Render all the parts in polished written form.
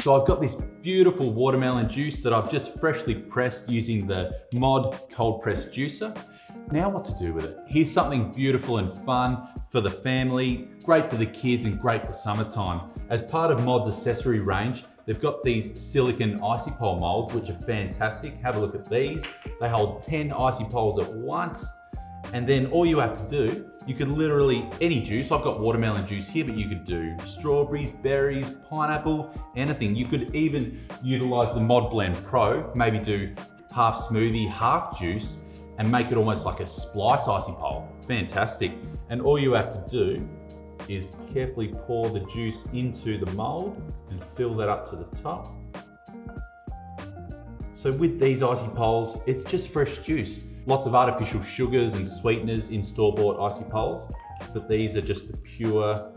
So I've got this beautiful watermelon juice that I've just freshly pressed using the Mod cold press juicer. Now what to do with it? Here's something beautiful and fun for the family, great for the kids and great for summertime. As part of Mod's accessory range, they've got these silicone icy pole molds, which are fantastic. Have a look at these. They hold 10 icy poles at once. And then all you have to do, you could literally, any juice, I've got watermelon juice here, but you could do strawberries, berries, pineapple, anything. You could even utilize the Mod Blend Pro, maybe do half smoothie, half juice, and make it almost like a splice icy pole. Fantastic. And all you have to do is carefully pour the juice into the mold and fill that up to the top. So with these icy poles, it's just fresh juice. Lots of artificial sugars and sweeteners in store-bought icy poles, but these are just the pure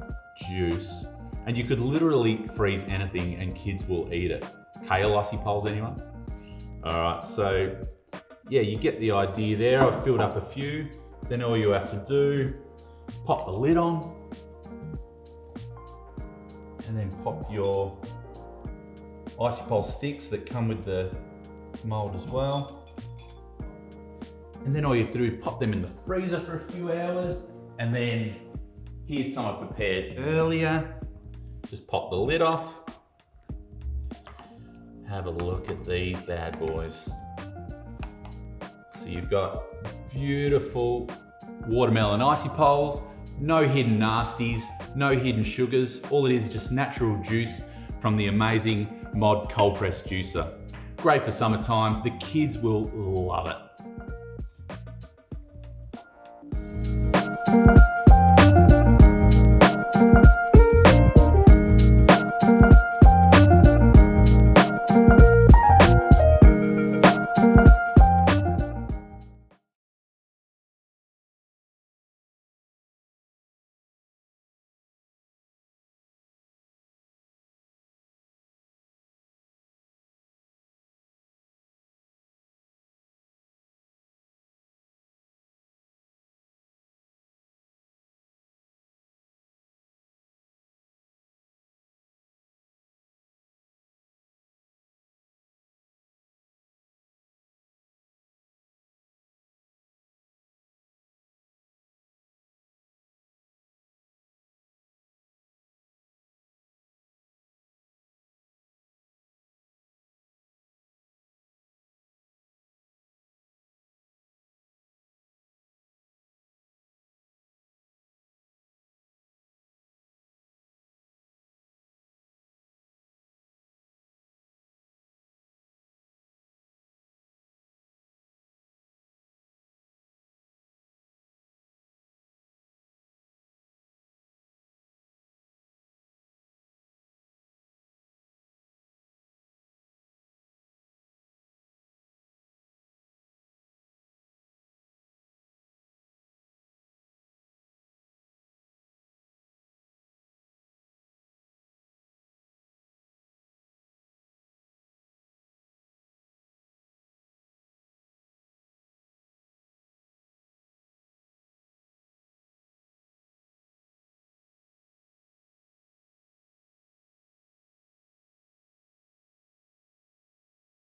juice. And you could literally freeze anything and kids will eat it. Kale icy poles, anyone? All right, so yeah, you get the idea there. I've filled up a few. Then all you have to do, pop the lid on, and then pop your icy pole sticks that come with the mold as well. And then all you have to do is pop them in the freezer for a few hours. And then here's some I prepared earlier. Just pop the lid off. Have a look at these bad boys. So you've got beautiful watermelon icy poles, no hidden nasties, no hidden sugars. All it is just natural juice from the amazing Mod cold press juicer. Great for summertime. The kids will love it.